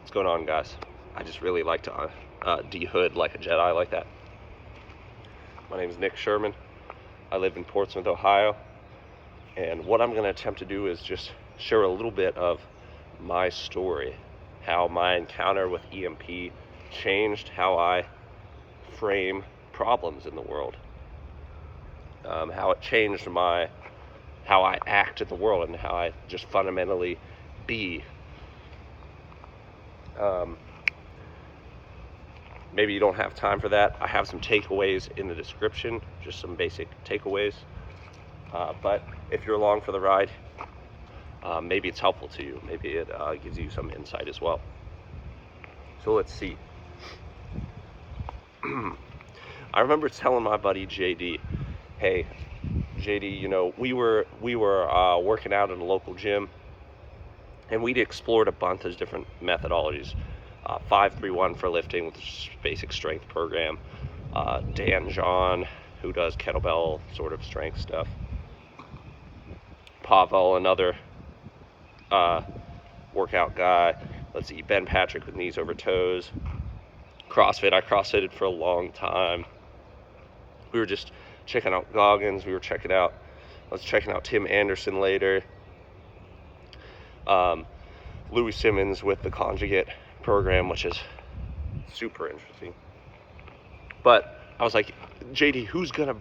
What's going on, guys? I just really like to de-hood like a Jedi like that. My name is Nick Sherman. I live in Portsmouth, Ohio. And what I'm going to attempt to do is just share a little bit of my story, how my encounter with EMP changed how I frame problems in the world, how it changed how I act in the world and how I just fundamentally be. Maybe you don't have time for that. I have some takeaways in the description, just some basic takeaways. But if you're along for the ride, maybe it's helpful to you. Maybe it gives you some insight as well. So let's see. I remember telling my buddy JD, hey, JD, you know, we were working out in a local gym, and we'd explored a bunch of different methodologies. 5-3-1 for lifting, with basic strength program. Dan John, who does kettlebell sort of strength stuff. Pavel, another workout guy. Let's see, Ben Patrick with knees over toes. CrossFit, I CrossFitted for a long time. We were just checking out Goggins. I was checking out Tim Anderson later. Louis Simmons with the conjugate program, which is super interesting. But I was like, JD, who's going to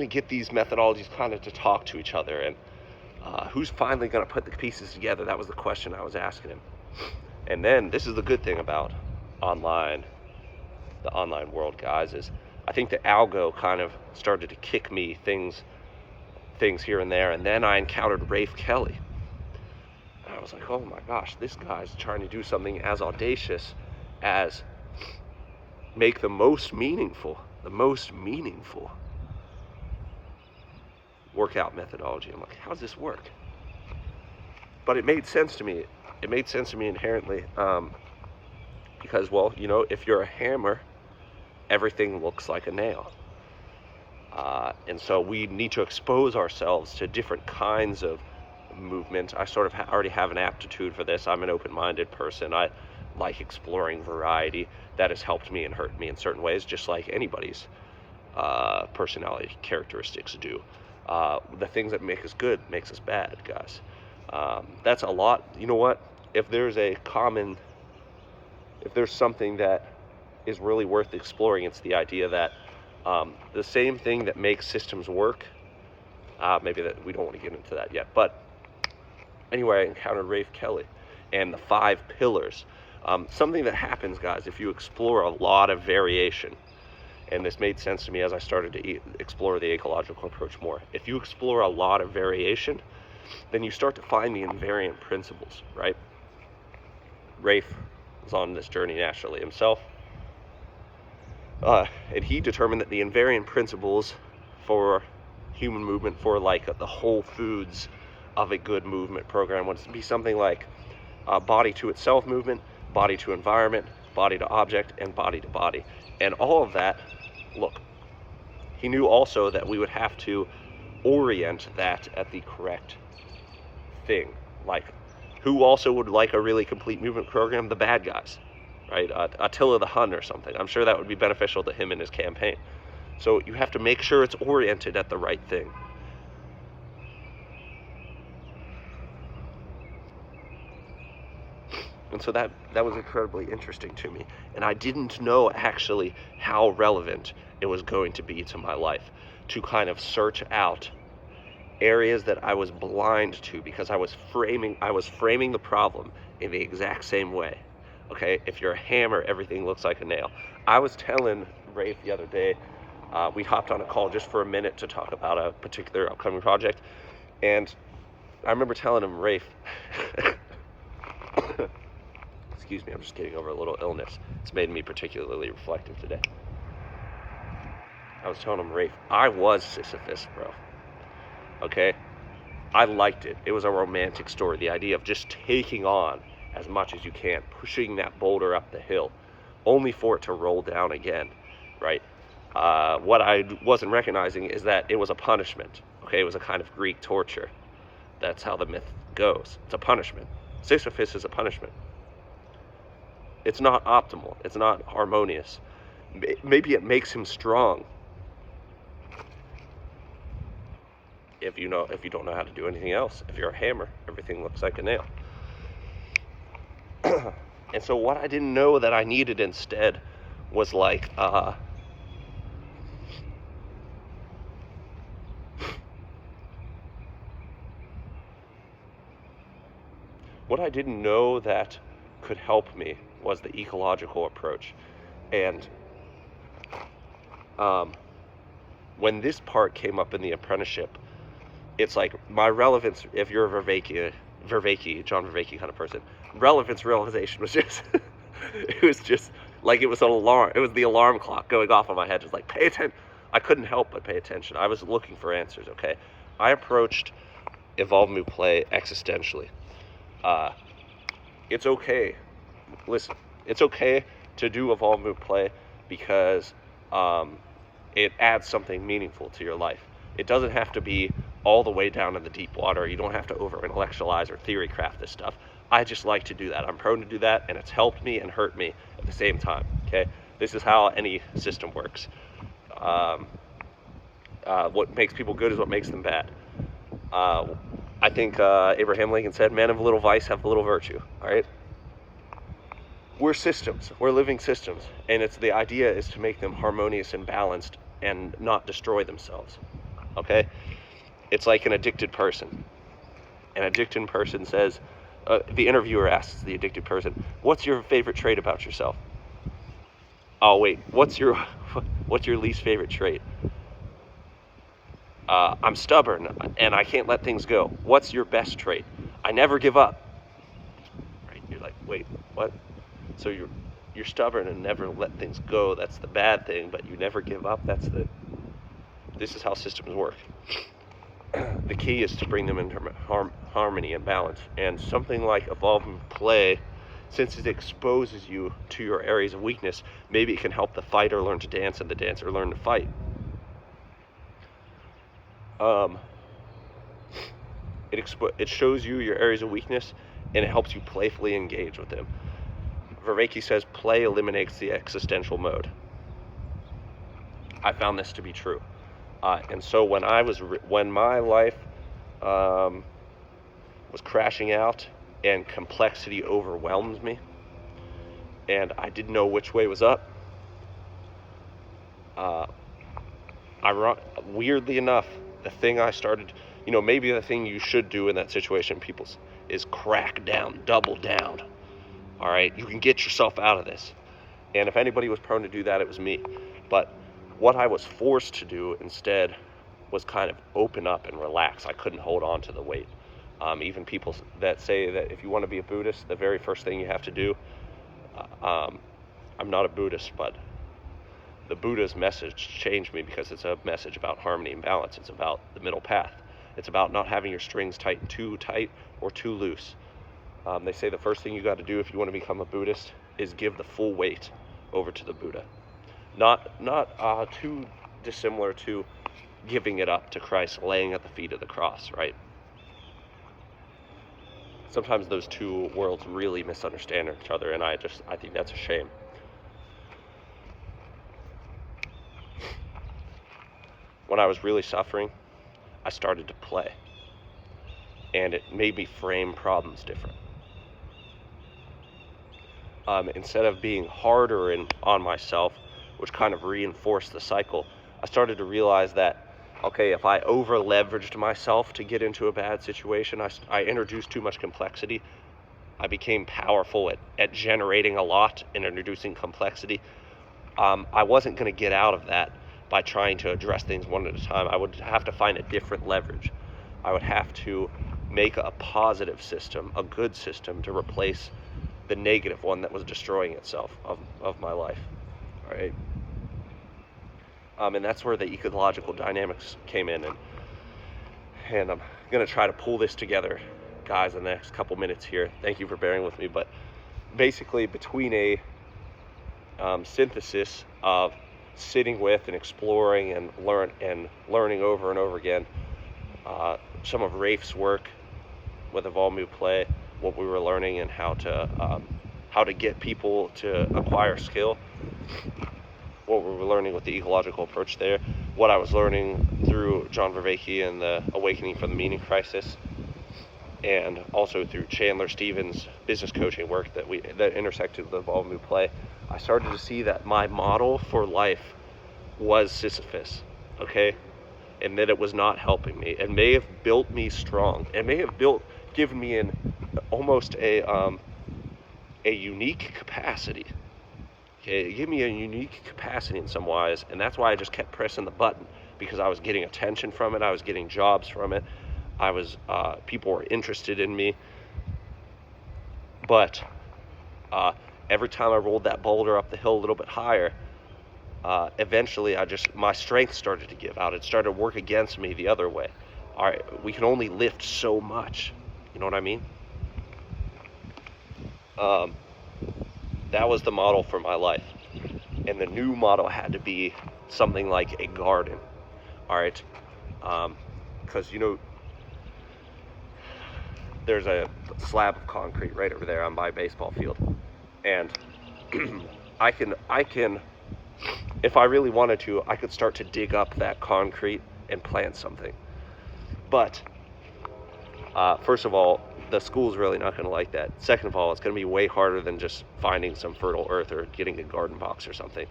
get these methodologies kind of to talk to each other? And who's finally going to put the pieces together? That was the question I was asking him. And then this is the good thing about the online world, guys, is I think the algo kind of started to kick me things here and there. And then I encountered Rafe Kelly. And I was like, oh my gosh, this guy's trying to do something as audacious as make the most meaningful workout methodology. I'm like, how does this work? But it made sense to me. It made sense to me inherently, because, well, you know, if you're a hammer, everything looks like a nail. And so we need to expose ourselves to different kinds of movement. I sort of already have an aptitude for this. I'm an open-minded person. I like exploring variety. That has helped me and hurt me in certain ways, just like anybody's personality characteristics do. The things that make us good makes us bad, guys. That's a lot. You know what? If there's something that is really worth exploring, it's the idea that the same thing that makes systems work, maybe that we don't want to get into that yet, but anyway, I encountered Rafe Kelly and the 5 pillars. Something that happens, guys, if you explore a lot of variation, and this made sense to me as I started to explore the ecological approach more. If you explore a lot of variation, then you start to find the invariant principles, right? Rafe was on this journey naturally himself, and he determined that the invariant principles for human movement, for like the whole foods of a good movement program, would be something like body to itself movement, body to environment, body to object, and body to body. And all of that, look, he knew also that we would have to orient that at the correct thing. Like, who also would like a really complete movement program? The bad guys, right? Attila the Hun or something. I'm sure that would be beneficial to him in his campaign. So you have to make sure it's oriented at the right thing. And so that was incredibly interesting to me. And I didn't know actually how relevant it was going to be to my life, to kind of search out areas that I was blind to, because I was framing the problem in the exact same way. Okay, if you're a hammer, everything looks like a nail. I was telling Rafe the other day, we hopped on a call just for a minute to talk about a particular upcoming project, and I remember telling him, Rafe, excuse me, I'm just getting over a little illness. It's made me particularly reflective today. I was telling him, Rafe, I was Sisyphus, bro. Okay? I liked it. It was a romantic story. The idea of just taking on as much as you can, pushing that boulder up the hill, only for it to roll down again, right? What I wasn't recognizing is that it was a punishment. Okay? It was a kind of Greek torture. That's how the myth goes. It's a punishment. Sisyphus is a punishment. It's not optimal. It's not harmonious. Maybe it makes him strong. If you don't know how to do anything else. If you're a hammer, everything looks like a nail. And so what I didn't know that I needed instead was like what I didn't know that could help me was the ecological approach. And when this part came up in the apprenticeship, it's like my relevance, if you're a John Vervaeke kind of person, relevance realization was just, it was just like, it was an alarm. It was the alarm clock going off on my head. Just like, pay attention. I couldn't help but pay attention. I was looking for answers, okay? I approached Evolve Move Play existentially. It's okay. Listen, it's okay to do Evolve Move Play because it adds something meaningful to your life. It doesn't have to be all the way down in the deep water. You don't have to over-intellectualize or theory craft this stuff. I just like to do that. I'm prone to do that, and it's helped me and hurt me at the same time, okay? This is how any system works. What makes people good is what makes them bad. I think Abraham Lincoln said, men of little vice have little virtue, all right? We're systems. We're living systems, and the idea is to make them harmonious and balanced and not destroy themselves, okay? It's like an addicted person. An addicted person says, the interviewer asks the addicted person, what's your favorite trait about yourself? Oh, wait, what's your least favorite trait? I'm stubborn, and I can't let things go. What's your best trait? I never give up. Right? You're like, wait, what? So you're stubborn and never let things go. That's the bad thing, but you never give up. This is how systems work. The key is to bring them into harmony and balance. And something like Evolve Move Play, since it exposes you to your areas of weakness, maybe it can help the fighter learn to dance and the dancer learn to fight. It shows you your areas of weakness, and it helps you playfully engage with them. Vervaeke says play eliminates the existential mode. I found this to be true. And so when my life was crashing out and complexity overwhelmed me, and I didn't know which way was up, weirdly enough, the thing I started, maybe the thing you should do in that situation, people, is crack down, double down. All right, you can get yourself out of this. And if anybody was prone to do that, it was me. But what I was forced to do instead was kind of open up and relax. I couldn't hold on to the weight. Even people that say that if you want to be a Buddhist, the very first thing you have to do, I'm not a Buddhist, but the Buddha's message changed me because it's a message about harmony and balance. It's about the middle path. It's about not having your strings tightened too tight or too loose. They say the first thing you got to do if you want to become a Buddhist is give the full weight over to the Buddha. Not too dissimilar to giving it up to Christ, laying at the feet of the cross, right? Sometimes those two worlds really misunderstand each other, and I think that's a shame. When I was really suffering, I started to play, and it made me frame problems different. Instead of being harder on myself, which kind of reinforced the cycle, I started to realize that, okay, if I over-leveraged myself to get into a bad situation, I introduced too much complexity. I became powerful at generating a lot and introducing complexity. I wasn't going to get out of that by trying to address things one at a time. I would have to find a different leverage. I would have to make a positive system, a good system, to replace the negative one that was destroying itself of my life. All right. And that's where the ecological dynamics came in, and I'm gonna try to pull this together, guys, in the next couple minutes here. Thank you for bearing with me, but basically between a synthesis of sitting with and exploring and learning over and over again, some of Rafe's work with Evolve Move Play, what we were learning, and how to how to get people to acquire skill, what we were learning with the ecological approach there, what I was learning through John Vervaeke and the Awakening from the Meaning Crisis, and also through Chandler Stevens' business coaching work that intersected with Evolve Move Play, I started to see that my model for life was Sisyphus, okay? And that it was not helping me. It may have built me strong. It may have given me almost a unique capacity. Okay, it gave me a unique capacity in some ways, and that's why I just kept pressing the button, because I was getting attention from it, I was getting jobs from it, people were interested in me. But every time I rolled that boulder up the hill a little bit higher, eventually my strength started to give out. It started to work against me the other way. All right, we can only lift so much. You know what I mean? That was the model for my life. And the new model had to be something like a garden. All right? Because, there's a slab of concrete right over there on my baseball field. And I can, if I really wanted to, I could start to dig up that concrete and plant something. But, first of all, the school's really not going to like that. Second of all, it's going to be way harder than just finding some fertile earth or getting a garden box or something.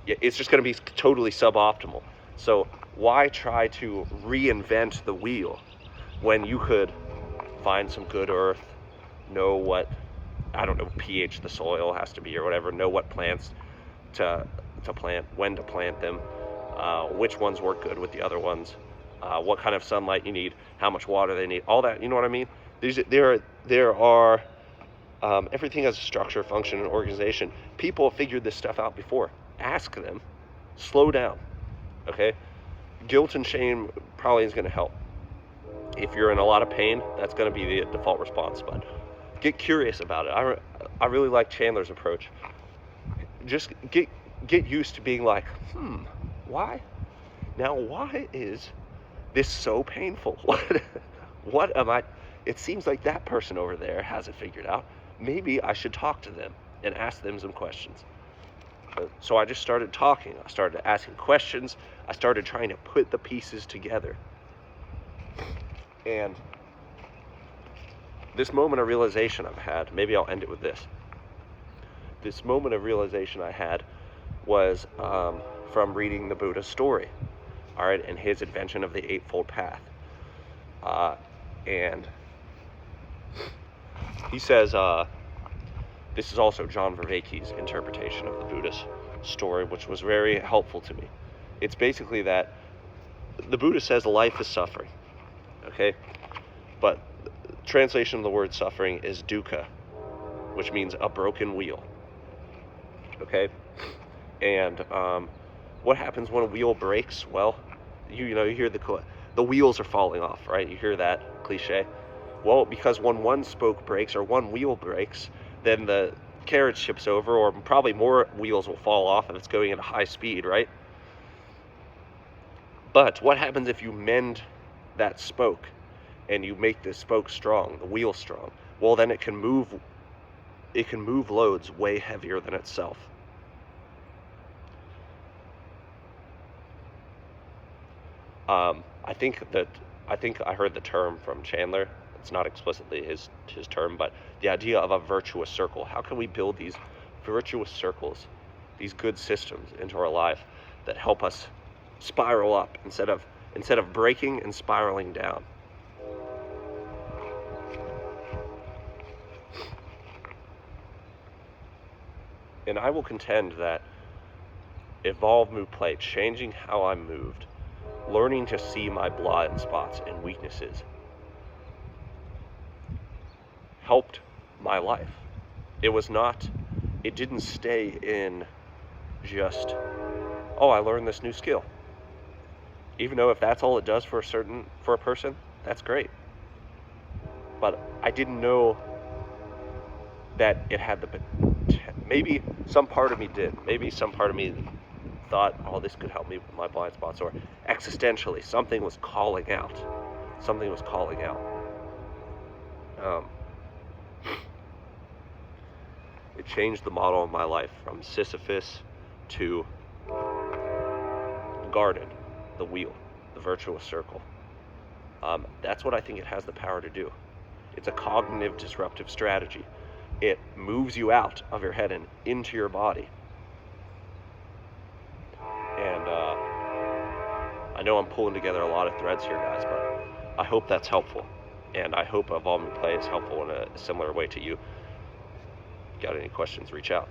It's just going to be totally suboptimal. So why try to reinvent the wheel when you could find some good earth, know what, pH the soil has to be or whatever, know what plants to plant, when to plant them, which ones work good with the other ones, what kind of sunlight you need, how much water they need, all that, you know what I mean? There are everything has a structure, function, and organization. People have figured this stuff out before. Ask them. Slow down. Okay? Guilt and shame probably is going to help. If you're in a lot of pain, that's going to be the default response. But get curious about it. I really like Chandler's approach. Just get used to being like, why? Now, why is this so painful? What am I? It seems like that person over there has it figured out. Maybe I should talk to them and ask them some questions. So I just started talking. I started asking questions. I started trying to put the pieces together. And this moment of realization I've had, maybe I'll end it with this. This moment of realization I had was from reading the Buddha's story, all right, and his invention of the Eightfold Path. And he says, this is also John Vervaeke's interpretation of the Buddha's story, which was very helpful to me. It's basically that the Buddha says life is suffering, okay? But translation of the word suffering is dukkha, which means a broken wheel, okay? And what happens when a wheel breaks? Well, you hear the wheels are falling off, right? You hear that cliche. Well, because when one spoke breaks or one wheel breaks, then the carriage tips over, or probably more wheels will fall off if it's going at a high speed, right? But what happens if you mend that spoke and you make the spoke strong, the wheel strong? Well, then it can move loads way heavier than itself. I think I heard the term from Chandler. It's not explicitly his term, but the idea of a virtuous circle. How can we build these virtuous circles, these good systems into our life that help us spiral up instead of breaking and spiraling down? And I will contend that Evolve Move Play, changing how I moved, learning to see my blind spots and weaknesses, helped my life. It didn't stay in just, I learned this new skill. Even though if that's all it does for a person, that's great. But I didn't know that it had maybe some part of me did. Maybe some part of me thought, this could help me with my blind spots, or existentially, something was calling out. Something was calling out. changed the model of my life from Sisyphus to the garden, the wheel, the virtuous circle. That's what I think it has the power to do. It's a cognitive disruptive strategy. It moves you out of your head and into your body. And I know I'm pulling together a lot of threads here, guys, but I hope that's helpful. And I hope Evolve Move Play is helpful in a similar way to you. Got any questions, reach out.